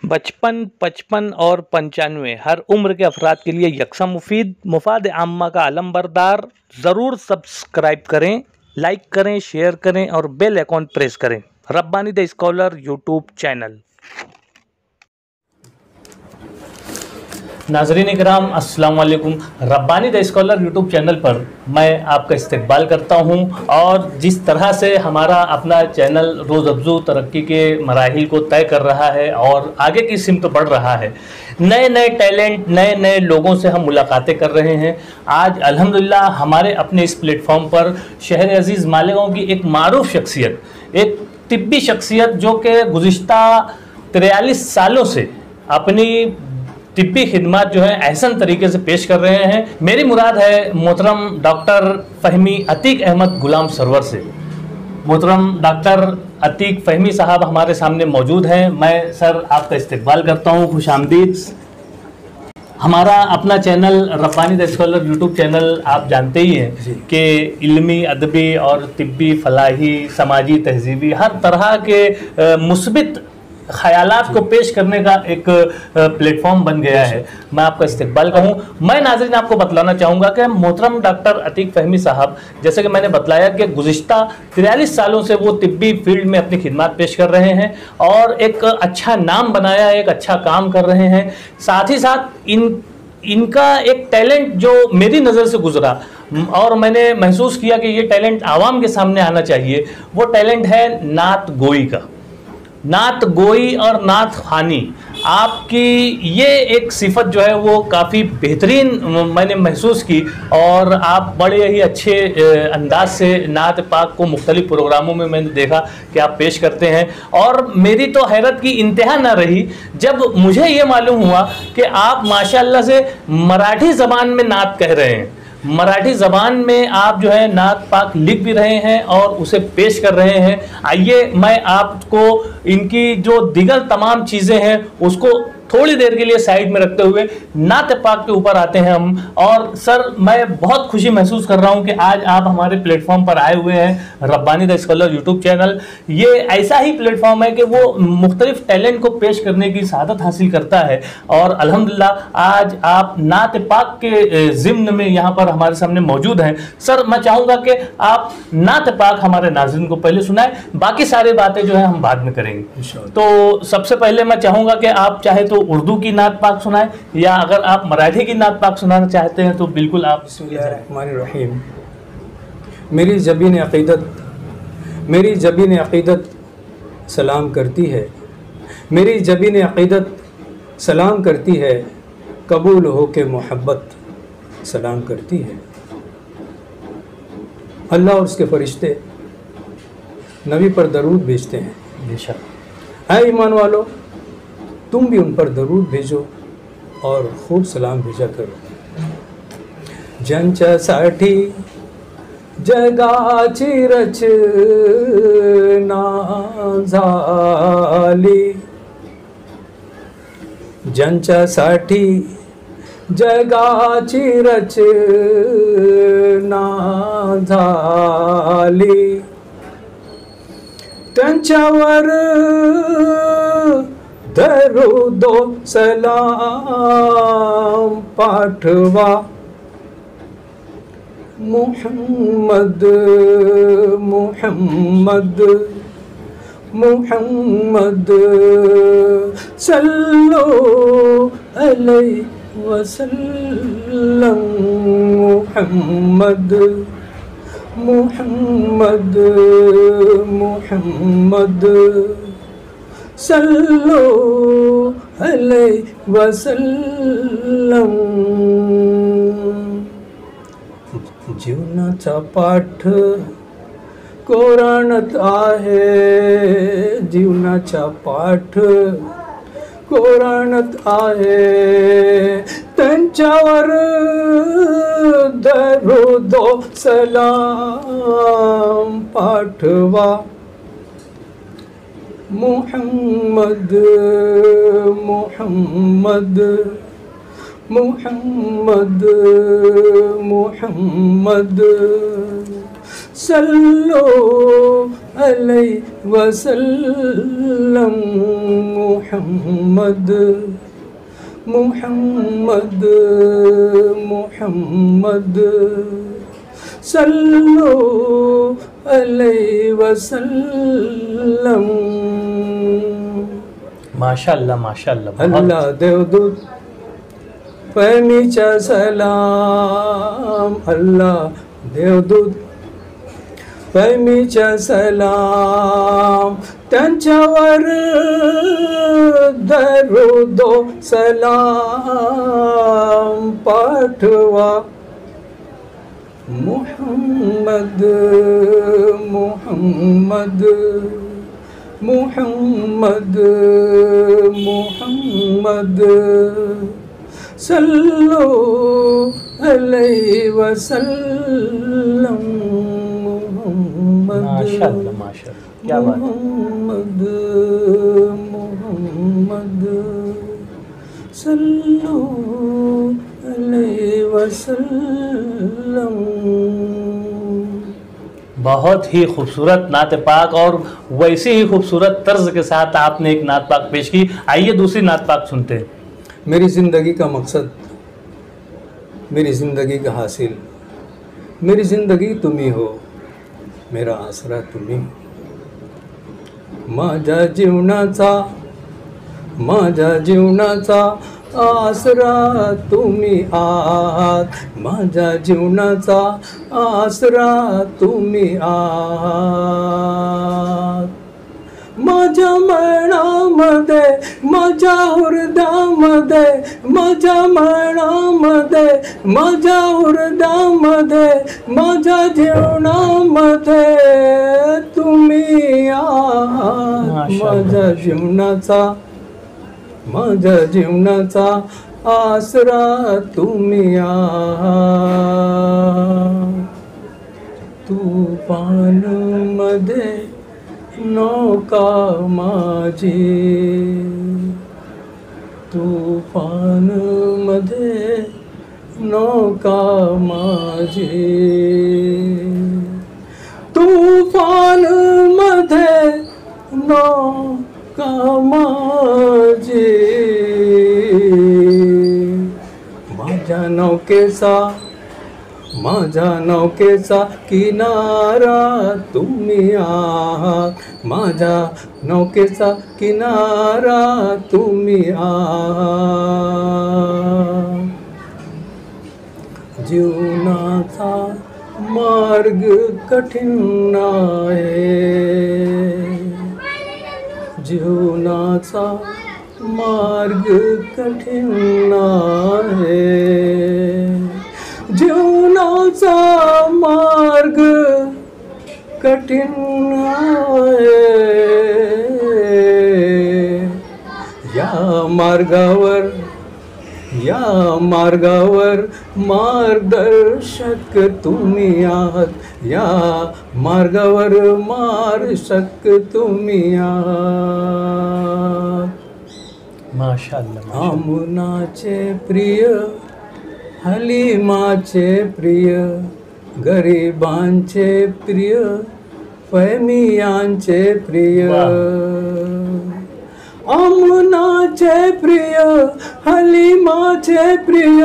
बचपन, 55 और 95 हर उम्र के अफराद के लिए यकसा मुफीद मुफाद आम्मा का अलमबरदार। ज़रूर सब्सक्राइब करें, लाइक करें, शेयर करें और बेल आइकॉन प्रेस करें। Rabbani the scholar YouTube channel. नाज़रीन इकराम अस्सलाम वालेकुम। Rabbani the scholar YouTube channel पर मैं आपका इस्तकबाल करता हूं और जिस तरह से हमारा अपना चैनल रोज़ अफ़ज़ू तरक्की के मराहिल को तय कर रहा है और आगे की सिमत बढ़ रहा है, नए नए टैलेंट, नए नए लोगों से हम मुलाकातें कर रहे हैं। आज अल्हम्दुलिल्लाह हमारे अपने इस प्लेटफॉर्म पर शहर अजीज़ मालेगांव की एक मारूफ शख्सियत, एक तिब्बी शख्सियत जो कि गुज़िश्ता 43 सालों से अपनी तिब्बी खिदमत जो है एहसन तरीके से पेश कर रहे हैं। मेरी मुराद है मोहतरम डॉक्टर फ़हमी अतीक अहमद गुलाम सरवर से। मोहतरम डॉक्टर अतीक फ़हमी साहब हमारे सामने मौजूद हैं। मैं सर आपका इस्तकबाल करता हूँ, खुश आमदीद। हमारा अपना channel Rabbani the scholar YouTube channel आप जानते ही हैं कि इल्मी, अदबी और तिब्बी, फलाही, समाजी, तहजीबी हर तरह के मुस्बित ख़यालात को पेश करने का एक प्लेटफॉर्म बन गया है। मैं आपका इस्तकबाल कहूँ। मैं नाज़रीन आपको बतलाना चाहूँगा कि मोहतरम डॉक्टर अतीक फ़हमी साहब, जैसे कि मैंने बतलाया कि गुज़िश्ता 43 सालों से वो तिब्बी फील्ड में अपनी खिदमत पेश कर रहे हैं और एक अच्छा नाम बनाया, एक अच्छा काम कर रहे हैं। साथ ही साथ इनका एक टैलेंट जो मेरी नज़र से गुजरा और मैंने महसूस किया कि ये टैलेंट आवाम के सामने आना चाहिए, वो टैलेंट है नात गोई का। नात गोई और नात ख़ानी, आपकी ये एक सिफत जो है वो काफ़ी बेहतरीन मैंने महसूस की और आप बड़े ही अच्छे अंदाज से नात पाक को मुख्तलिफ़ प्रोग्रामों में मैंने देखा कि आप पेश करते हैं। और मेरी तो हैरत की इंतहा न रही जब मुझे ये मालूम हुआ कि आप माशाअल्लाह से मराठी ज़बान में नात कह रहे हैं। मराठी ज़बान में आप जो है नात पाक लिख भी रहे हैं और उसे पेश कर रहे हैं। आइए मैं आपको इनकी जो दिगर तमाम चीज़ें हैं उसको थोड़ी देर के लिए साइड में रखते हुए नात पाक के ऊपर आते हैं हम। और सर, मैं बहुत खुशी महसूस कर रहा हूं कि आज आप हमारे प्लेटफॉर्म पर आए हुए हैं। Rabbani the scholar YouTube channel ये ऐसा ही प्लेटफॉर्म है कि वो मुख्तलिफ टैलेंट को पेश करने की सआदत हासिल करता है और अल्हम्दुलिल्लाह आज आप नात पाक के ज़िम्न में यहाँ पर हमारे सामने मौजूद हैं। सर, मैं चाहूँगा कि आप नात पाक हमारे नाज़रीन को पहले सुनाएं, बाकी सारी बातें जो है हम बाद में करेंगे। तो सबसे पहले मैं चाहूँगा कि आप चाहे तो उर्दू की नात पाक सुनाएं या अगर आप मराठी की नात पाक सुनाना चाहते हैं तो बिल्कुल आप। बिस्मिल्लाहिर्रहमानिर्रहीम। मेरी ज़बीन अक़ीदत सलाम करती है, मेरी ज़बीन अक़ीदत सलाम करती है, कबूल हो के मोहब्बत सलाम करती है। अल्लाह और उसके फरिश्ते नबी पर दरूद भेजते हैं। बेशक ऐ ईमान वालो, तुम भी उन पर दरूद भेजो और खूब सलाम भेजा करो। ज्यांच्यासाठी जगाची रचना झाली, ज्यांच्यासाठी जगाची रचना झाली, त्यांच्यावर दरूदो सलाम पाठवा। मुहम्मद मुहम्मद मुहम्मद सल्लो अलैहि वसल्लम। मुहम्मद मुहम्मद मुहम्मद सल्लो अलैहि वसल्लम। जीवनाचा पाठ कोराणात आहे, जीवनाचा पाठ कोराणात आहे, त्यांच्यावर दरूदो सलाम पाठवा। मुहम्मद मुहम्मद मुहम्मद मुहम्मद सल्लो अलैहि वसल्लम। मुहम्मद मुहम्मद मुहम्मद सल्लो अलैहि वसल्लम। माशाअल्लाह माशाअल्लाह। अल्लाह देवदूत फहमीचा सलाम, अल्लाह देवदूत फहमीचा सलाम, त्यांच्यावर दरुदो सलाम पाठवा। मुहम्मद मुहम्मद मुहम्मद मुहम्मद सल्लो अलैहि वसल्लम। माशाअल्लाह माशाअल्लाह, क्या बात है। मुहम्मद मुहम्मद सल्लो अलैहि वसल्लम। बहुत ही खूबसूरत नात पाक, और वैसे ही खूबसूरत तर्ज के साथ आपने एक नात पाक पेश की। आइए दूसरी नात पाक सुनते हैं। मेरी ज़िंदगी का मकसद, मेरी ज़िंदगी का हासिल, मेरी ज़िंदगी तुम ही हो, मेरा आसरा तुम ही हो। माझ्या जीवनाचा आसरा तुम्ही आहात, माझ्या जीवनाचा आसरा तुम्ही आहात। माझ्या मनामध्ये, माझ्या हृदयामध्ये, माझ्या मनामध्ये, माझ्या हृदयामध्ये, माझ्या जीवनामध्ये तुम्ही आहात। माझ्या जीवनाचा आसरा तुम्ही आहात। तुफानमध्ये नौका माझी, तुफानमध्ये नौका माझी, तुफानमध्ये नौका माझी। माझ्या नौकेचा किनारा तुम्ही आहात, माझ्या नौकेचा किनारा तुम्ही आहात। जीवनाचा मार्ग कठीण आहे, जीवनाचा मार्ग कठीण आहे, जीवनाचा मार्ग कठीण आहे। या मार्गावर मार्गदर्शक तुम्ही आहात, या मार्गावर मार्गदर्शक तुम्ही आहात। माशाअल्लाह। आमुनाचे प्रिय, हलीमाचे प्रिय, गरिबांचे प्रिय, फहमियांचे प्रिय। आमुनाचे प्रिय, हलीमाचे प्रिय,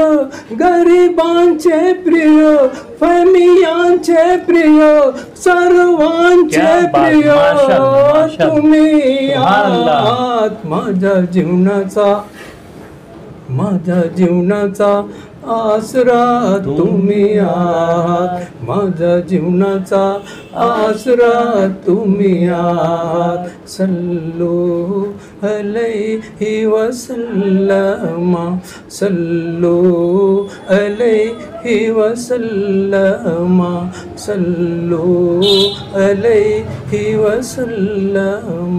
गरिबांचे प्रिय, फहमियांचे प्रिय, सर्वांचे प्रिय तुम्ही आहात। माझ्या जीवनाचा आसरा तुम्ही आहात, माझ्या जीवनाचा आसरा तुम्ही आहात। सल्लू अलैहि वसल्लम, सल्लू अलैहि वसल्लम, सल्लू अलैहि वसल्लम,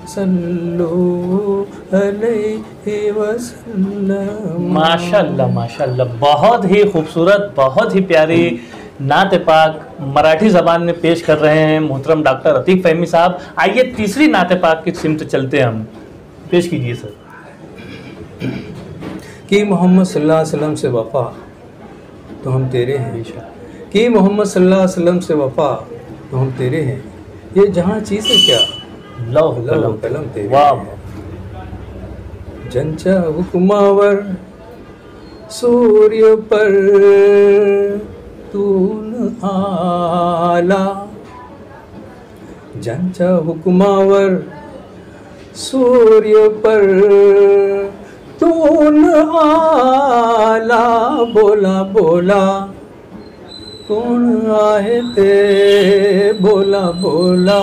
सल्लू अलैहि वसल्लम। माशाअल्लाह माशाअल्लाह, बहुत ही खूबसूरत, बहुत ही प्यारी नात पाक मराठी ज़बान में पेश कर रहे हैं मोहतरम डॉक्टर अतीक फ़हमी साहब। आइए तीसरी नात पाक की सिमत चलते हैं हम। पेश कीजिए सर। कि मोहम्मद सल्लल्लाहु अलैहि वसल्लम से वफ़ा तो हम तेरे हैं, कि मोहम्मद सल्लल्लाहु अलैहि वसल्लम से वफ़ा तो हम तेरे हैं। ये जहाँ चीज़ें क्या लौह लौह कलम। कलम तेरे वाह। हैं। ज्यांच्या हुकुमावर सूर्य पर तून आला, ज्यांच्या हुकुमावर सूर्य पर तून आला, बोला बोला कोण आहे ते, बोला बोला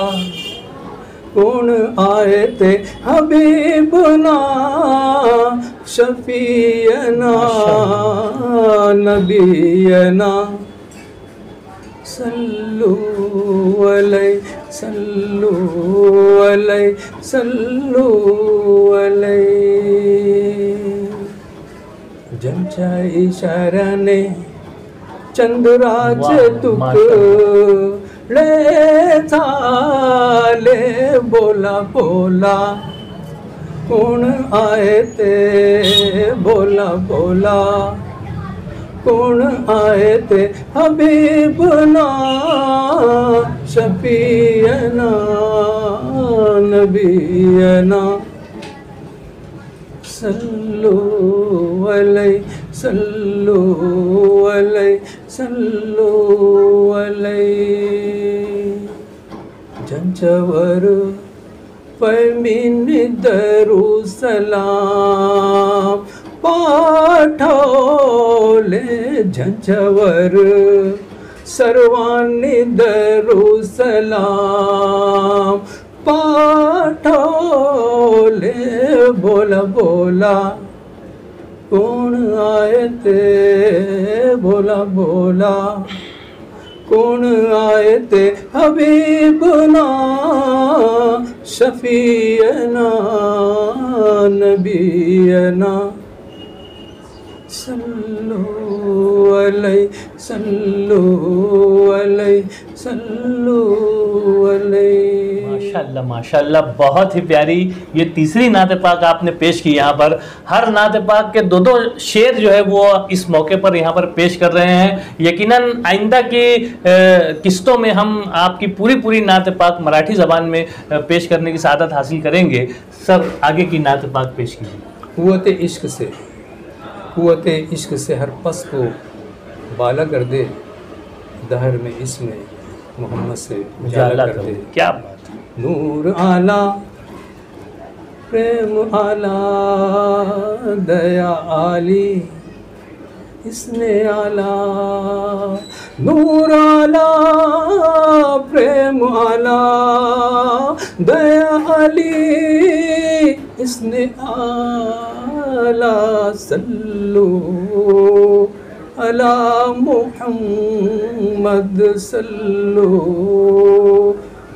कोण आहे ते, हबीबना शफीयना नबीयना, सल्लू अलैहि सल्लू अलैहि सल्लू अलैहि। ज्यांच्या इशाऱ्याने चंद्राचे तुकडे झाले, बोला बोला कोण आहे ते, बोला बोला कोण आहे ते, हबीबना शफीयना नबीयना, सल्लू अलैहि सल्लू अलैहि सल्लू अलैहि। ज्यांच्यावर पैमीनी दरूद सलाम पाठवले, ज्यांच्यावर सर्वांनी दरूद सलाम पाठवले, बोला बोला कोण आहे ते, बोला बोला कोण आहे ते, हबीबना शफीयना नबीयना, सल्लू अलैहि सल्लू अलैहि सल्लू अलैहि। माशाल्लाह माशाल्लाह, बहुत ही प्यारी ये तीसरी नात पाक आपने पेश की यहाँ पर। हर नात पाक के दो दो शेर जो है वो इस मौके पर यहाँ पर पेश कर रहे हैं। यकीनन आइंदा की किस्तों में हम आपकी पूरी पूरी नात पाक मराठी ज़बान में पेश करने की सआदत हासिल करेंगे। सर आगे की नात पाक पेश कीजिए। कुव्वत इश्क से हर पस को बाला कर दे, दहर में इसमें मोहम्मद से उजाला कर दे। क्या बात है। नूर आला प्रेम आला दया आली, इसने आला नूर आला प्रेम आला दया आली, इसने आला, सल्लू अला मुहम्मद सल्लू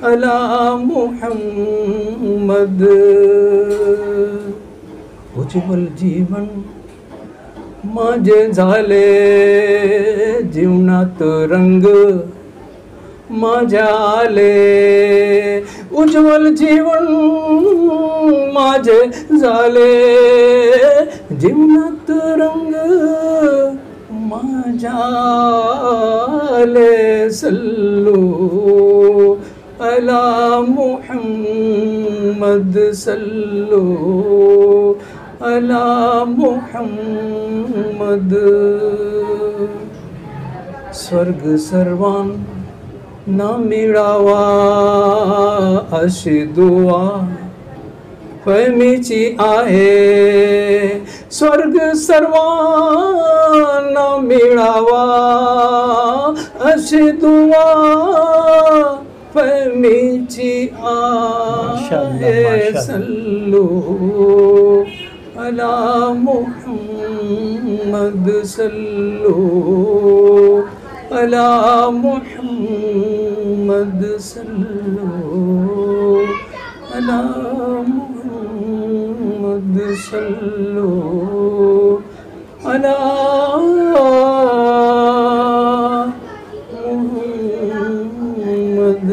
अला मुहम्मद। उज्ज्वल जीवन माझे झाले, जीवनात रंग माझ्या आले, उज्ज्वल जीवन माझे झाले, जीवनात रंग माझ्या आले, सल्लू अला मुहम्मद सल्लू अला मुहम्मद। स्वर्ग सर्वांना मिळावा अशी दुआ पैमीची आहे, स्वर्ग सर्वांना मिळावा अशी दुआ पैमीची आहे, सल्लू अला मुहम्मद सल्लू अला मुहम्मद सल्लू अला मुहम्मद सल्लू अला मुहम्मद।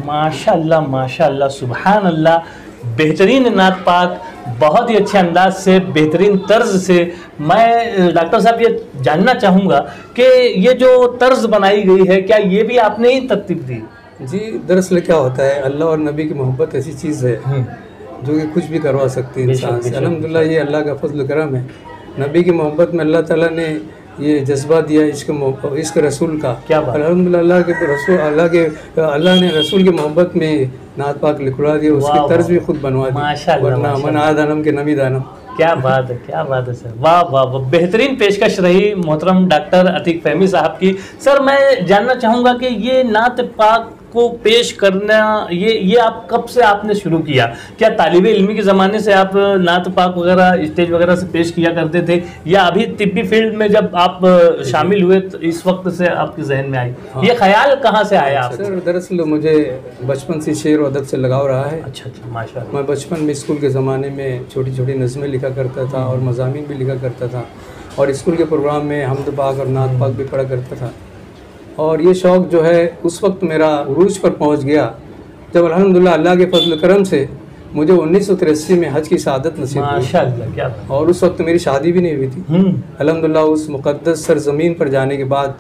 माशाल्लाह माशाल्लाह, सुभान अल्लाह। बेहतरीन नात पाक, बहुत ही अच्छे अंदाज से, बेहतरीन तर्ज से। मैं डॉक्टर साहब ये जानना चाहूँगा कि ये जो तर्ज बनाई गई है, क्या ये भी आपने ही तरतीब दी? जी, दरअसल क्या होता है, अल्लाह और नबी की मोहब्बत ऐसी चीज़ है जो कि कुछ भी करवा सकती है इंसान से। अल्हम्दुलिल्लाह ये अल्लाह का फजल करम है। नबी की मोहब्बत में अल्लाह ताला ने ये जज्बा दिया इश्क रसूल का। क्या बात। अल्हम्दुलिल्लाह अल्लाह ने रसूल की मोहब्बत में नात पाक लिखवा दिया, उसकी तर्ज भी खुद बनवा दी, वरना मन आदम के नबी दानम। क्या बात है, क्या बात है सर, वाह वाह वाह, बेहतरीन पेशकश रही मोहतरम डॉक्टर अतीक फहमी साहब की। सर मैं जानना चाहूँगा कि ये नात पाक को पेश करना, ये आप कब से आपने शुरू किया? क्या तालिबे इल्मी के ज़माने से आप नात पाक वगैरह स्टेज वगैरह से पेश किया करते थे, या अभी तिब्बी फील्ड में जब आप शामिल हुए तो इस वक्त से आपके जहन में आई? हाँ। ये ख्याल कहाँ से आया आपको? सर दरअसल मुझे बचपन से शेर व अदब से लगाव रहा है। अच्छा अच्छा, माशाअल्लाह। मैं बचपन में स्कूल के ज़माने में छोटी छोटी नज़में लिखा करता था और मज़ामीन भी लिखा करता था, और स्कूल के प्रोग्राम में हमद पाक और नात पाक भी पढ़ा करता था। और ये शौक़ जो है उस वक्त मेरा उरूज पर पहुंच गया जब अल्हम्दुलिल्लाह अल्लाह के फजल करम से मुझे 1983 में हज की शहादत नसीब हुई। माशाअल्लाह, क्या बात। और उस वक्त मेरी शादी भी नहीं हुई थी। अल्हम्दुलिल्लाह उस मुक़द्दस सरज़मीन पर जाने के बाद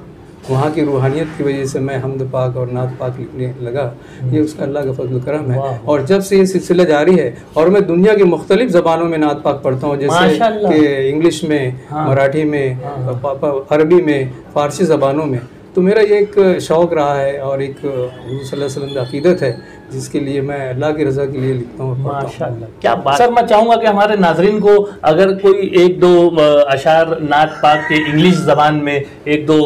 वहाँ की रूहानियत की वजह से मैं हमद पाक और नात पाक लिखने लगा। ये उसका अल्लाह का फजल करम है। और जब से ये सिलसिला जारी है और मैं दुनिया की मुख्तलिफ ज़बानों में नात पाक पढ़ता हूँ, जैसे कि इंग्लिश में, मराठी में, अरबी में, फ़ारसी ज़बानों में। तो मेरा ये एक शौक़ रहा है और एक हुज़ूर सल्लल्लाहु अलैहि वसल्लम की अक़ीदत है जिसके लिए मैं अल्लाह की रज़ा के लिए लिखता हूँ। माशाअल्लाह, क्या बात। सर मैं चाहूँगा कि हमारे नाज़रीन को अगर कोई एक दो अशार नात पाक के इंग्लिश ज़बान में, एक दो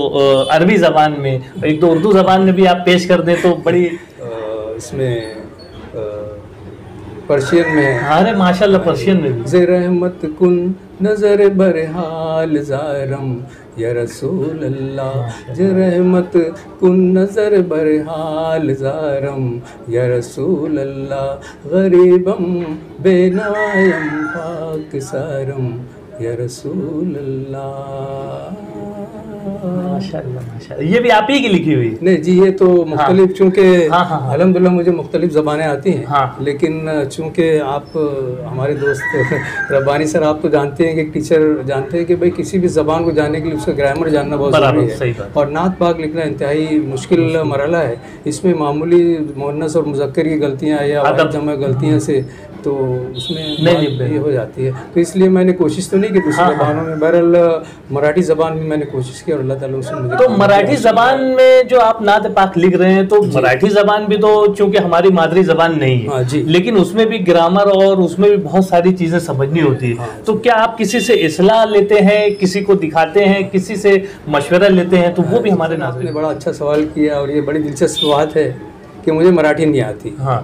अरबी ज़बान में, एक दो उर्दू ज़बान में भी आप पेश कर दें तो बड़ी इसमें पर्शियन में है। अरे माशाअल्लाह, पर्शियन में भी। ज़े रहमत कुन नज़र बरहाल ज़ारम या रसूल अल्लाह, ज़े रहमत कुन नज़र बरहाल ज़ारम या रसूल अल्लाह, गरीबम बेनवायम पाक सारम या रसूल अल्लाह। माशाअल्लाह माशाअल्लाह, ये भी आप ही की लिखी हुई? नहीं जी, ये तो मुख्तलिफ, चूँकि अल्हम्दुलिल्लाह मुझे मुख्तलिफ ज़बानें आती हैं, लेकिन चूँकि आप हमारे दोस्त रब्बानी सर, आप तो जानते हैं कि टीचर जानते हैं कि भाई किसी भी ज़बान को जानने के लिए उसका ग्रामर जानना बहुत ज़रूरी है। और नात पाक लिखना इंतहाई मुश्किल मरहला है। इसमें मामूली मुअन्नस और मुज़क्कर की गलतियाँ या जमा गलतियाँ से तो उसमें ये हो जाती है। तो इसलिए मैंने कोशिश तो नहीं की दूसरी ज़बानों में, बहरहाल मराठी ज़बान में मैंने कोशिश की और अल्लाह ताला उसमें मुझे। तो मराठी ज़बान में जो आप नात पाक लिख रहे हैं, तो मराठी ज़बान भी तो चूँकि हमारी मादरी ज़बान नहीं है, जी, लेकिन उसमें भी ग्रामर और उसमें भी बहुत सारी चीज़ें समझनी होती है। तो क्या आप किसी से इस्लाह लेते हैं, किसी को दिखाते हैं, किसी से मशवरा लेते हैं? तो वो भी हमारे नाज़रीन ने बड़ा अच्छा सवाल किया और ये बड़ी दिलचस्प बात है कि मुझे मराठी नहीं आती। हाँ,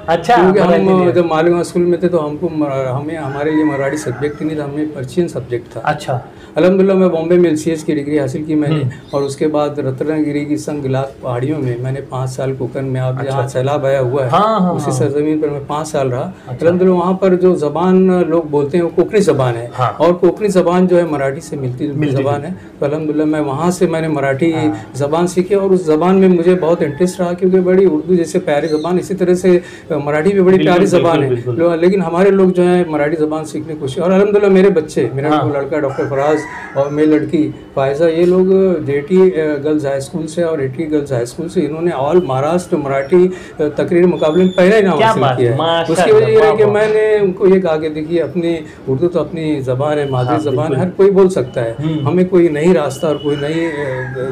अच्छा। क्योंकि हम जब मालूम स्कूल में थे तो हमारे लिए मराठी सब्जेक्ट ही नहीं था, हमें पर्शियन सब्जेक्ट था। अच्छा। अल्हम्दुलिल्लाह मैं बॉम्बे में LCS की डिग्री हासिल की मैंने, और उसके बाद रत्नागिरी की संग गिलास पहाड़ियों में मैंने 5 साल कोकन में, आप जहाँ सैलाब आया हुआ है उसी सरजमीन पर मैं 5 साल रहा। अल्हम्दुलिल्लाह वहाँ पर जो ज़बान लोग बोलते हैं वो कोकनी ज़बान है, और कोकनी ज़बान जो है मराठी से मिलती ज़बान है। तो अल्हम्दुलिल्लाह मैं वहाँ से मैंने मराठी ज़बान सीखी और उस ज़बान में मुझे बहुत इंटरेस्ट रहा, क्योंकि बड़ी उर्दू जैसे प्यारी ज़बान, इसी तरह से मराठी भी बड़ी प्यारी ज़बान है। लेकिन हमारे लोग जो है मराठी ज़बान सीखने की कोशिश, और अल्हम्दुलिल्लाह मेरे बच्चे, मेरा लड़का डॉक्टर फराज और मेरी लड़की फायजा, ये लोग JT गर्ल्स हाई स्कूल से और AT गर्ल्स हाई स्कूल से, इन्होंने ऑल महाराष्ट्र मराठी तकरीर मुकाबले में पहला इनाम हासिल किया है। उसकी वजह ये है कि मैंने उनको ये कहा कि देखिए अपनी उर्दू तो अपनी ज़बान है, मादरी ज़बान, हर कोई बोल सकता है, हमें कोई नई रास्ता और कोई नई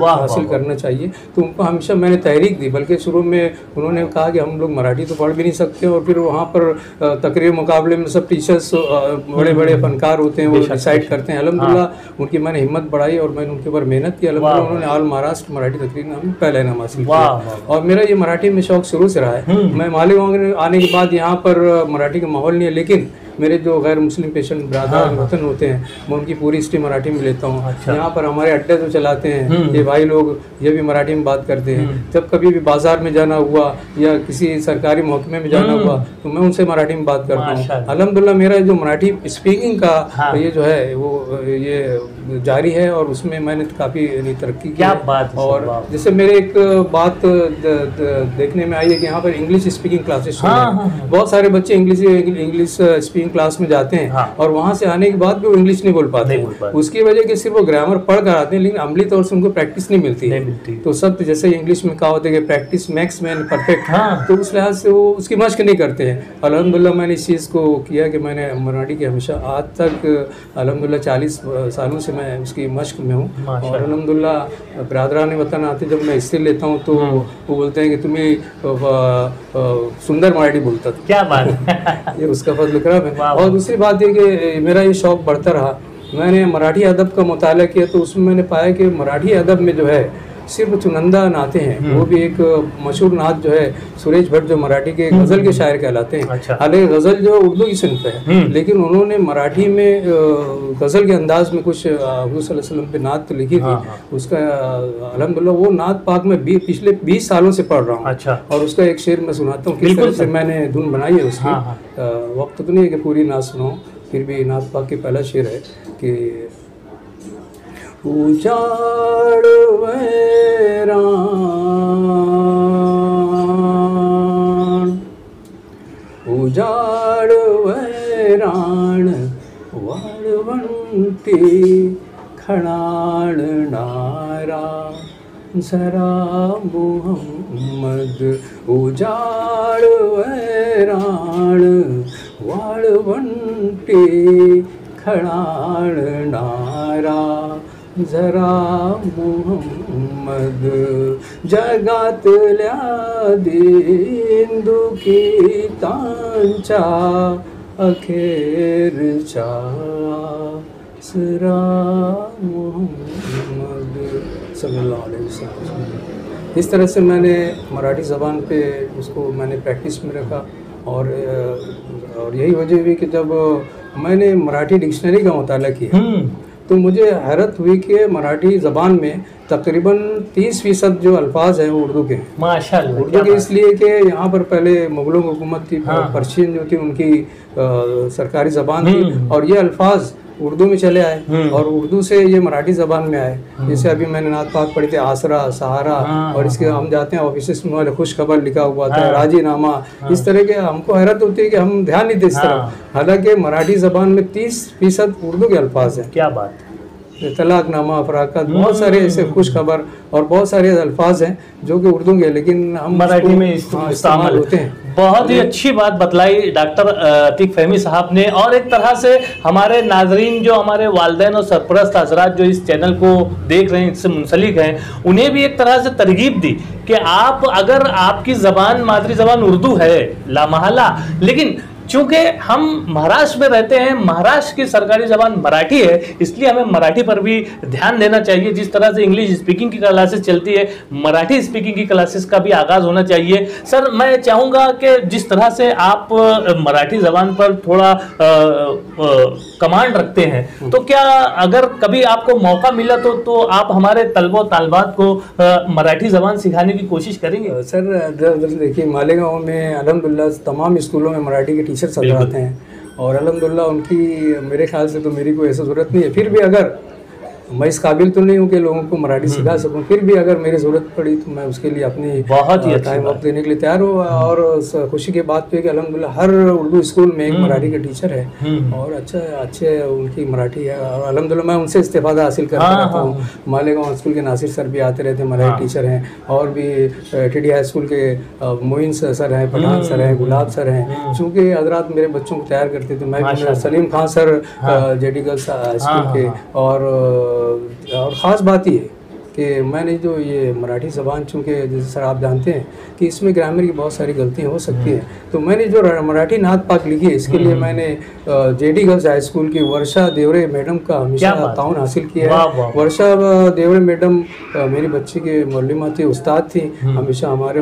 हासिल करना चाहिए। तो उनको हमेशा मैंने तहरीक दी, बल्कि शुरू में उन्होंने कहा कि हम लोग मराठी तो पढ़ भी नहीं सकते, और फिर वहाँ पर तकरीर मुकाबले में सब टीचर्स बड़े बड़े फनकार होते हैं, वो डिसाइड करते हैं। अल्हम्दुलिल्लाह उनकी मैंने हिम्मत बढ़ाई और मैंने उनके ऊपर मेहनत की। अल्हम्दुलिल्लाह उन्होंने ऑल महाराष्ट्र मराठी तकरीर में पहला इनाम हासिल किया। और मेरा ये मराठी में शौक़ शुरू से रहा है। मैं मालेगांव आने के बाद यहाँ पर मराठी का माहौल नहीं है, लेकिन मेरे जो गैर मुस्लिम पेशेंट ब्रादर वतन होते हैं मैं उनकी पूरी हिस्ट्री मराठी में लेता हूँ। अच्छा। यहाँ पर हमारे अड्डे जो चलाते हैं ये भाई लोग, ये भी मराठी में बात करते हैं। जब कभी भी बाजार में जाना हुआ या किसी सरकारी महकमे में जाना हुआ तो मैं उनसे मराठी में बात करता हूँ। अल्हम्दुलिल्लाह मेरा जो मराठी स्पीकिंग का ये जो है वो ये जारी है, और उसमें मैंने काफ़ी तरक्की की। क्या बात। और जैसे मेरे एक बात देखने में आई है कि यहाँ पर इंग्लिश स्पीकिंग क्लासेस बहुत सारे बच्चे इंग्लिश 3 क्लास में जाते हैं हाँ। और वहाँ से आने के बाद भी वो इंग्लिश नहीं बोल पाते हैं। उसकी वजह कि सिर्फ वो ग्रामर पढ़ कर आते हैं, लेकिन अमली तौर से उनको प्रैक्टिस नहीं मिलती है। तो सब जैसे इंग्लिश में कहा होता है कि प्रैक्टिस मेक्स मैन परफेक्ट, तो उस लिहाज से वो उसकी मश्क नहीं करते हैं। अल्हम्दुलिल्लाह मैंने इस चीज़ को किया कि मैंने मराठी की हमेशा आज तक अल्हम्दुलिल्लाह 40 सालों से मैं उसकी मश्क में हूँ। और अल्हम्दुलिल्लाह बरादरान वतन आते जब मैं हिस्से लेता हूँ तो वो बोलते हैं कि तुम्हें सुंदर मराठी बोलता था। क्या बात है। ये उसका फजल करम है। और दूसरी बात ये कि मेरा ये शौक़ बढ़ता रहा, मैंने मराठी अदब का मुताला किया तो उसमें मैंने पाया कि मराठी अदब में जो है सिर्फ चुनिंदा नाते हैं। वो भी एक मशहूर नात जो है सुरेश भट्ट जो मराठी के गज़ल के शायर कहलाते हैं। हालांकि गज़ल जो उर्दू की सिनफ है, लेकिन उन्होंने मराठी में गज़ल के अंदाज में कुछ हुज़ूर सल्लल्लाहु अलैहि वसल्लम पे नात लिखी थी। उसका अल्हम्दुलिल्लाह वो नात पाक में पिछले 20 सालों से पढ़ रहा हूँ। और उसका एक शेर मैं सुनाता हूँ किस तरह से मैंने धुन बनाई है उसकी। वक्त तो नहीं है कि पूरी नात सुनाऊँ, फिर भी नात पाक की पहला शेर है कि उजाड़ वैरान उजाड़ वैरान वाळवंटी खणाळ नारा जरा मुहम्मद उजाड़ वैरान वाळवंटी खणाळ नारा जरा मुहम्मद जगातल्या दिंदुकितांच्या अखेरच्या सरा मुहम्मद सल्लल्लाहु अलैहि वसल्लम। इस तरह से मैंने मराठी ज़बान पे उसको मैंने प्रैक्टिस में रखा। और यही वजह हुई कि जब मैंने मराठी डिक्शनरी का मुताला किया तो मुझे हैरत हुई कि मराठी ज़बान में तकरीबन 30% जो अल्फाज हैं वो उर्दू के हैं। माशाल्लाह। उर्दू के इसलिए कि यहाँ पर पहले मुग़लों की हुकूमत थी, पर्शियन जो थी उनकी सरकारी ज़बान थी और ये अल्फाज उर्दू में चले आए और उर्दू से ये मराठी ज़बान में आए। जैसे अभी मैंने नात पाक पढ़ी थी आसरा सहारा, और इसके हम जाते हैं ऑफिस में वाले खुश खबर लिखा हुआ था, राजी नामा, इस तरह के। हमको हैरत होती है कि हम ध्यान नहीं देते इस तरफ। हालांकि मराठी ज़बान में 30% उर्दू के अल्फाज हैं। क्या बात है। तलाकनामा, फराकत, बहुत सारे ऐसे खुश खबर और बहुत सारे अल्फाज हैं जो कि उर्दू के, लेकिन हम मराठी में इस्तेमाल होते हैं। बहुत ही अच्छी बात बतलाई डॉक्टर अतीक फ़हमी साहब ने। और एक तरह से हमारे नाजरीन जो हमारे वालिदैन और सरपरस्त हज़रात जो इस चैनल को देख रहे हैं, इससे मुंसलिक हैं, उन्हें भी एक तरह से तरगीब दी कि आप अगर आपकी ज़बान मादरी ज़बान उर्दू है लामहला, लेकिन चूंकि हम महाराष्ट्र में रहते हैं, महाराष्ट्र की सरकारी ज़बान मराठी है, इसलिए हमें मराठी पर भी ध्यान देना चाहिए। जिस तरह से इंग्लिश स्पीकिंग की क्लासेस चलती है, मराठी स्पीकिंग की क्लासेस का भी आगाज़ होना चाहिए। सर, मैं चाहूँगा कि जिस तरह से आप मराठी ज़बान पर थोड़ा कमांड रखते हैं, तो क्या अगर कभी आपको मौका मिला तो आप हमारे तलबो तालबात को मराठी ज़बान सिखाने की कोशिश करेंगे? सर देखिए, मालेगांव में अल्हम्दुलिल्लाह तमाम स्कूलों में मराठी के टीचर सब आते हैं और अल्हम्दुलिल्लाह उनकी मेरे ख्याल से तो मेरी कोई ऐसा ज़रूरत नहीं है। फिर भी अगर मैं इस काबिल तो नहीं हूँ कि लोगों को मराठी सिखा सकूँ, फिर भी अगर मेरी ज़रूरत पड़ी तो मैं उसके लिए अपनी बहुत ही टाइम वक्त देने के लिए तैयार हूँ। और खुशी की बात तो है कि अल्हम्दुलिल्लाह हर उर्दू स्कूल में एक मराठी का टीचर है और अच्छे उनकी मराठी है और अल्हम्दुलिल्लाह मैं उनसे इस्तेफादा हासिल करता रहता हूँ। मालेगांव स्कूल के नासिर सर भी आते रहते हैं, मराठी टीचर हैं, और भी टीडी हाई स्कूल के मोइन सर हैं, पठान सर हैं, गुलाब सर हैं। चूँकि हजरात मेरे बच्चों को तैयार करते थे, मैं Salim Khan sir JD girls school के। और ख़ास बात ये कि मैंने जो ये मराठी ज़बान, चूँकि जैसे सर आप जानते हैं कि इसमें ग्रामर की बहुत सारी गलतियाँ हो सकती हैं, तो मैंने जो मराठी नात पाक लिखी है इसके लिए मैंने जेडी गर्ल्स हाई स्कूल की वर्षा देवरे मैडम का हमेशा ताउन हासिल किया है। वर्षा देवरे मैडम मेरी बच्ची के मौलमा थी, उस्ताद थी, हमेशा हमारे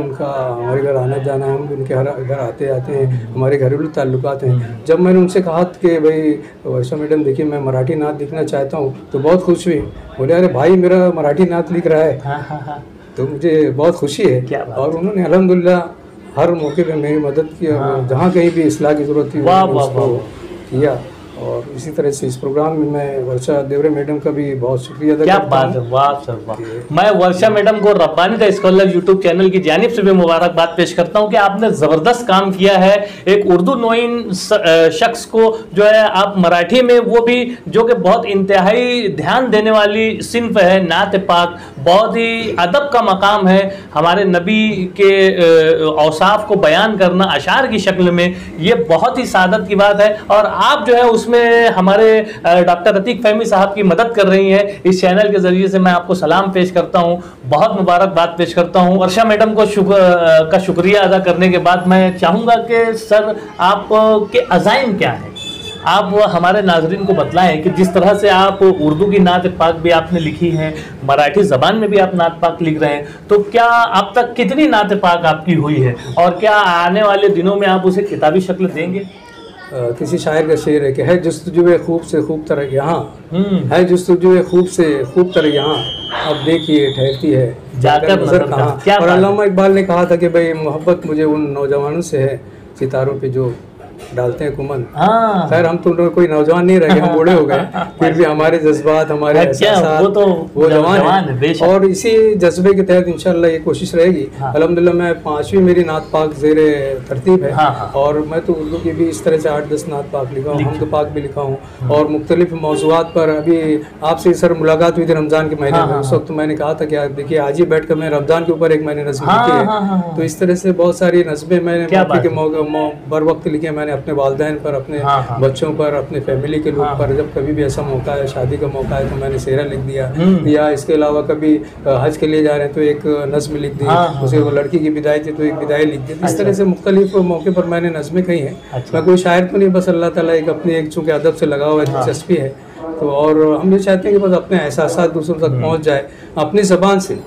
घर आना जाना है, हम भी उनके घर आते हैं, हमारे घरेलू ताल्लुकात हैं। जब मैंने उनसे कहा कि भाई वर्षा मैडम देखिए मैं मराठी नात लिखना चाहता हूँ, तो बहुत खुश हुई, बोले अरे भाई मेरा मराठी नात लिख रहा है। तो मुझे बहुत खुशी है। और उन्होंने अल्हम्दुलिल्लाह हर मौके पे मेरी मदद की, जहाँ कहीं भी इस्लाह की ज़रूरत थी उसको किया। और इसी तरह से इस प्रोग्राम में मैं वर्षा देवरे मैडम का भी बहुत शुक्रिया अदा क्या करता बात है, हूँ। वाह सर वाह। मैं वर्षा मैडम को Rabbani the scholar YouTube channel की जानिब से भी मुबारकबाद पेश करता हूं कि आपने ज़बरदस्त काम किया है। एक उर्दू नोइन शख्स को जो है आप मराठी में, वो भी जो कि बहुत इंतहाई ध्यान देने वाली सिन्फ है, नात पाक बहुत ही अदब का मकाम है। हमारे नबी के औसाफ को बयान करना अशार की शक्ल में, ये बहुत ही सादत की बात है। और आप जो है उसमें हमारे डॉक्टर अतीक फहमी साहब की मदद कर रही हैं। इस चैनल के जरिए से मैं आपको सलाम पेश करता हूं, बहुत मुबारकबाद पेश करता हूं। वर्षा मैडम को शुक्रिया अदा करने के बाद मैं चाहूँगा कि सर आप के अज़ाइम क्या है, आप हमारे नाजरीन को बताएं कि जिस तरह से आप उर्दू की नात पाक भी आपने लिखी है, मराठी ज़बान में भी आप नात पाक लिख रहे हैं, तो क्या अब तक कितनी नात पाक आपकी हुई है और क्या आने वाले दिनों में आप उसे किताबी शक्ल देंगे? किसी शायर का शेर है कि है जुस्तजुए खूब से खूब तरह यहाँ, है जुस्तजुए खूब से खूब तरह यहाँ, अब देखिए ठहरती है जाकर नजर कहाँ। और अल्लामा इकबाल ने कहा था कि भाई मोहब्बत मुझे उन नौजवानों से है सितारों पे जो डालते हैं कुमन। खैर हम तो कोई नौजवान नहीं रह गए, हम बूढ़े हो गए, फिर भी हमारे जज्बात, हमारे एहसास वो जवान है। और इसी जज्बे के तहत इंशाल्लाह ये कोशिश रहेगी। अल्हम्दुलिल्लाह मैं 5वीं मेरी नात पाक ज़ेरे तरतीब है। और मैं तो उर्दू की भी इस तरह से 8-10 नात पाक लिखा हूँ, हमद पाक भी लिखा हूँ, और मुख्तलिफ मौज़ूआत पर अभी आपसे सर मुलाकात हुई थी रमज़ान के महीने में। उस वक्त मैंने कहा था कि आप देखिए आज ही बैठ कर मैं रमज़ान के ऊपर एक मैंने नज़्म लिखी है। तो इस तरह से बहुत सारी नज़्में मैंने बर वक्त लिखी। मैंने अपने वालिदैन पर, अपने बच्चों पर, अपने फैमिली के लोग पर, जब कभी भी ऐसा मौका है, शादी का मौका है, तो मैंने सेहरा लिख दिया। या इसके अलावा कभी हज के लिए जा रहे हैं तो एक नज़्म लिख दी, उसे वो लड़की की विदाई थी तो एक विदाई लिख दी। इस तरह से मुख्तलिफ मौके पर मैंने नज़्में कही हैं। मैं कोई शायर तो नहीं, बस अल्लाह ताला एक अपनी एक चूँकि अदब से लगा हुआ दिलचस्पी है, तो और हम ये चाहते हैं कि बस अपने एहसास दूसरों तक पहुँच जाए अपनी ज़बान से।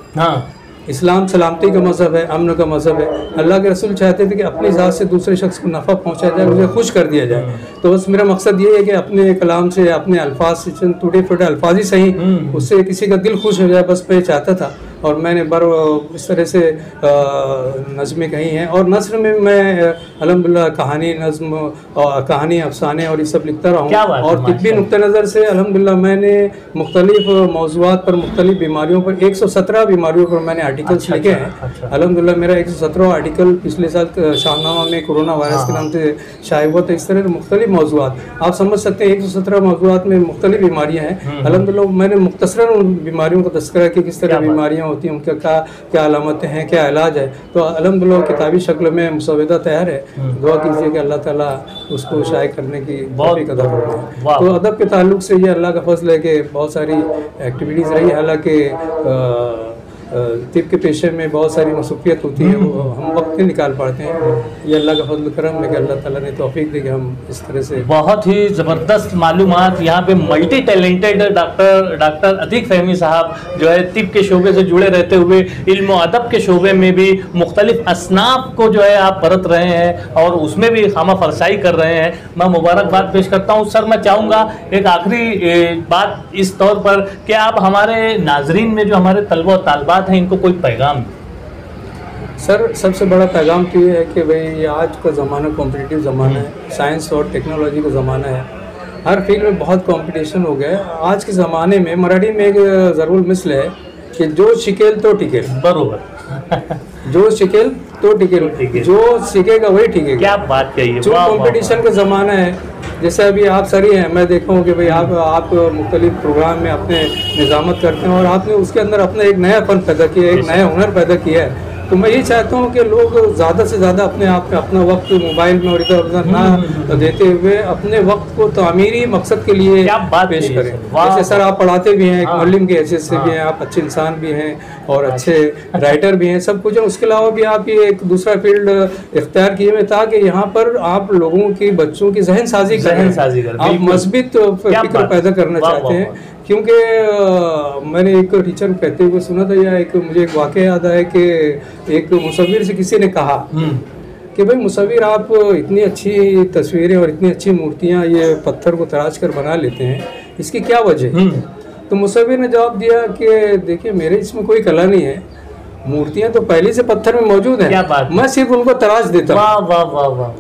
इस्लाम सलामती का मज़हब है, अमन का मज़हब है। अल्लाह के रसूल चाहते थे कि अपनी ज़ात से दूसरे शख्स को नफ़ा पहुंचाया जाए, उसे खुश कर दिया जाए। तो बस मेरा मकसद ये है कि अपने कलाम से, अपने अल्फाज से, चंद टूटे फूटे अल्फाज ही सही, उससे किसी का दिल खुश हो जाए, बस मैं चाहता था। और मैंने इस तरह से नज़में कही हैं। और नस्र में मैं अल्हम्दुलिल्लाह कहानी, नज़्म और कहानी, अफसाने और ये सब लिखता रहा हूँ। और तिब्बी नुक्ता नज़र से अल्हम्दुलिल्लाह मैंने मुख्तलिफ मौज़ूआत पर, मुख्तलिफ बीमारियों पर 117 बीमारियों पर मैंने आर्टिकल्स लिखे हैं। अल्हम्दुलिल्लाह मेरा 117 आर्टिकल पिछले साल शाहनामा में कोरोना वायरस के नाम से शाये हुआ था। इस तरह मुख्तलिफ मौज़ूआत आप समझ सकते हैं, 117 मौज़ूआत में मुख्तलिफ बीमारियाँ हैं। अल्हम्दुलिल्लाह मैंने मुख्तसरन उन बीमारियों का तज़किरा किया, किस तरह बीमारियाँ होती हैं, उनका क्या अलामतें हैं, क्या इलाज है। तो अल्हम्दुलिल्लाह किताबी शक्ल में मुसव्वदा तैयार है। दुआ कीजिए कि अल्लाह ताला उसको शाये करने की तौफीक अता फरमाए। तो अदब के ताल्लुक से ये अल्लाह का फजल है कि बहुत सारी एक्टिविटीज़ रही। हालांकि तिब के पेशे में बहुत सारी मसरूफियत होती है, वो हम वक्त नहीं निकाल पाते हैं। ये अल्लाह का फजल करम है कि अल्लाह ताला ने तौफीक दी कि हम इस तरह से। बहुत ही ज़बरदस्त मालूमात यहाँ पे मल्टी टैलेंटेड डॉक्टर अतीक फहमी साहब जो है तिब के शोबे से जुड़े रहते हुए इल्म अदब के शोबे में भी मुख्तलिफ असनाफ को जो है आप परत रहे हैं और उसमें भी खामा फरसाई कर रहे हैं। मैं मुबारकबाद पेश करता हूँ। सर मैं चाहूँगा एक आखिरी बात इस तौर पर कि आप हमारे नाजरीन में जो हमारे तलबा और तालबात हैं, इनको कोई पैगाम। सर सबसे बड़ा पैगाम तो ये है कि भाई ये आज का ज़माना कॉम्पिटिटिव ज़माना है, साइंस और टेक्नोलॉजी का ज़माना है। हर फील्ड में बहुत कंपटीशन हो गया है आज के ज़माने में। मराठी में एक ज़रूर मिसल है कि जो शिकेल तो टिकेल। बरोबर जो शिकेल तो टिकेल, जो सीखेगा वही टिकेगा। क्या बात कही है। जो कंपटीशन का ज़माना है, जैसे अभी आप सर ही हैं, मैं देखा हूँ कि भाई आप मुख्तलिफ प्रोग्राम में अपने निज़ामत करते हैं और आपने उसके अंदर अपना एक नया फन पैदा किया, एक नया हुनर पैदा किया है। तो मैं ये चाहता हूँ कि लोग ज़्यादा से ज़्यादा अपने आप में अपना वक्त मोबाइल में और इधर उधर ना देते हुए अपने वक्त को तामीरी मकसद के लिए पेश करें। जैसे सर आप पढ़ाते भी हैं, एक मुअल्लिम की हैसियत से भी हैं, आप अच्छे इंसान भी हैं और अच्छे राइटर भी हैं, सब कुछ है। उसके अलावा भी आप ये एक दूसरा फील्ड इख्तियार किए हुए था कि यहाँ पर आप लोगों की, बच्चों की जहन साजी करें, आप मज़बूत फिक्र पैदा करना चाहते हैं। क्योंकि मैंने एक टीचर कहते हुए सुना था, या एक मुझे एक वाक़या याद आया कि एक मुसव्विर से किसी ने कहा कि भाई मुसव्विर आप इतनी अच्छी तस्वीरें और इतनी अच्छी मूर्तियाँ ये पत्थर को तराश कर बना लेते हैं, इसकी क्या वजह? तो मुसव्विर ने जवाब दिया कि देखिए मेरे इसमें कोई कला नहीं है, मूर्तियाँ तो पहले से पत्थर में मौजूद हैं, मैं सिर्फ उनको तराश देता हूँ।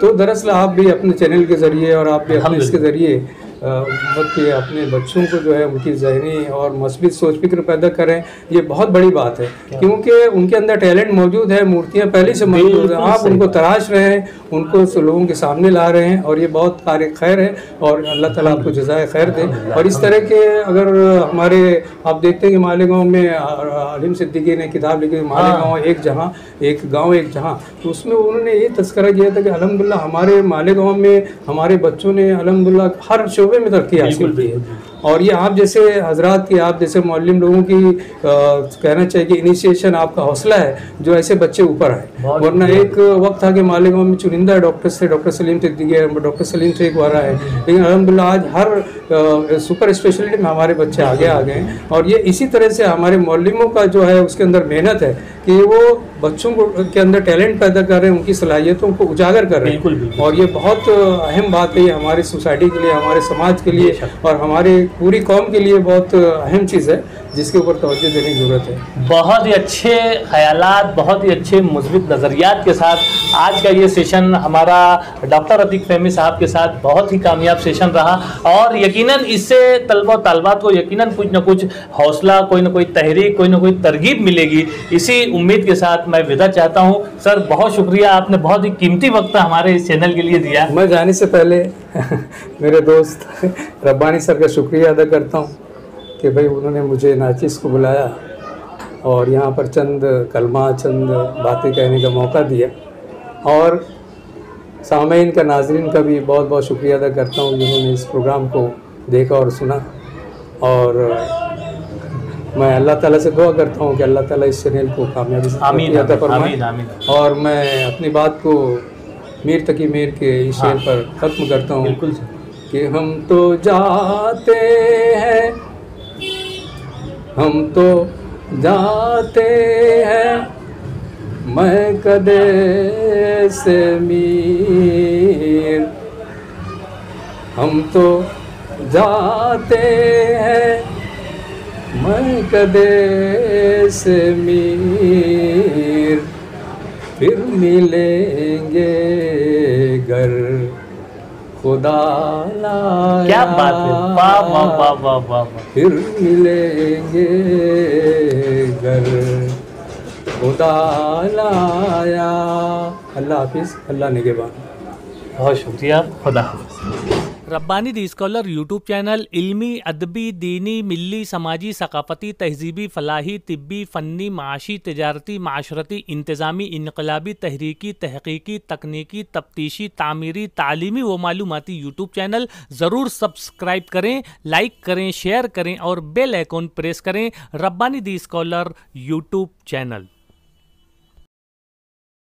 तो दरअसल आप भी अपने चैनल के ज़रिए और आप भी अपने इसके ज़रिए के अपने बच्चों को जो है उनकी ज़हनी और मस्बत सोच फिक्र पैदा करें, ये बहुत बड़ी बात है, क्योंकि उनके अंदर टैलेंट मौजूद है, मूर्तियाँ पहले से मौजूद हैं, आप उनको तराश रहे हैं, उनको लोगों के सामने ला रहे हैं, और ये बहुत कार्य खैर है, और अल्लाह ताला आपको जज़ाए खैर दे। और इस तरह के अगर हमारे आप देखते हैं कि मालेगांव में अलीम सिद्दीकी ने किताब लिखी मालेगांव एक जहां, एक गाँव एक जहां, तो उसमें उन्होंने ये तस्करा किया था कि अल्हम्दुलिल्लाह हमारे मालेगांव में हमारे बच्चों ने अल्हम्दुलिल्लाह हर शोबे में तरक्की हासिल की है। और ये आप जैसे हजरात की, आप जैसे मौलम लोगों की कहना चाहिए कि इनिशिएशन, आपका हौसला है जो ऐसे बच्चे ऊपर आए। वरना एक वक्त था कि मालेगांव में चुनिंदा डॉक्टर्स थे, डॉक्टर सलीम सिद्दीकी, डॉक्टर सलीम शेख वारा है, लेकिन अल्हम्दुलिल्लाह आज हर सुपर स्पेशलिटी में हमारे बच्चे आगे आ गए हैं। और ये इसी तरह से हमारे मौलमों का जो है उसके अंदर मेहनत है कि वो बच्चों को के अंदर टैलेंट पैदा कर रहे हैं, उनकी सलाहियतों को उजागर कर रहे हैं। और ये बहुत अहम बात है, ये हमारी सोसाइटी के लिए, हमारे समाज के लिए और हमारे पूरी कौम के लिए बहुत अहम चीज़ है, जिसके ऊपर तवज्जो देने की ज़रूरत है। बहुत ही अच्छे ख्यालात, बहुत ही अच्छे मुस्बित नज़रियात के साथ आज का ये सेशन हमारा डॉक्टर अतीक फ़हमी साहब के साथ बहुत ही कामयाब सेशन रहा, और यकीनन इससे तलबा और तालबात को यकीनन कुछ न कुछ हौसला, कोई ना कोई तहरीक, कोई ना कोई तरगीब मिलेगी। इसी उम्मीद के साथ मैं विदा चाहता हूँ। सर बहुत शुक्रिया, आपने बहुत ही कीमती वक्त हमारे इस चैनल के लिए दिया। मैं जाने से पहले मेरे दोस्त रब्बानी सर का शुक्रिया अदा करता हूँ कि भाई उन्होंने मुझे नाचिस को बुलाया और यहाँ पर चंद कलमा, चंद बातें कहने का मौका दिया। और सामईन का, नाज़रीन का भी बहुत बहुत शुक्रिया अदा करता हूँ जिन्होंने इस प्रोग्राम को देखा और सुना। और मैं अल्लाह ताला से दुआ करता हूँ कि अल्लाह ताला इस चैनल को कामयाबी अता फरमाए। और मैं अपनी बात को मीर तकी मीर के इस शेर पर ख़त्म करता हूँ कि हम तो जाते हैं, हम तो जाते हैं, मैं कदे से मीर, हम तो जाते हैं, मैं कदे से मीर, फिर मिलेंगे गर खुदा लाया। क्या बात है, वाह वाह वाह वाह वाह। फिर मिलेंगे गर खुदा लाया। अल्लाह हाफिज़, अल्लाह निगहबान। बहुत शुक्रिया, खुदा हाफिज़। रब्बानी दी स्कॉलर यूट्यूब चैनल इल्मी, अदबी, दीनी, मिली, समाजी, सकाफ़ती, तहजीबी, फ़लाही, तिब्बी, फ़न्नी, माशी, तिजारती, माशरती, इंतज़ामी, इनकलाबी, तहरीकी, तहक़ीक़ी, तकनीकी, तफ्तीशी, तामीरी, तालीमी व मालूमाती यूट्यूब चैनल ज़रूर सब्सक्राइब करें, लाइक करें, शेयर करें और बेल आइकॉन प्रेस करें। रब्बानी दी स्कॉलर यूट्यूब चैनल।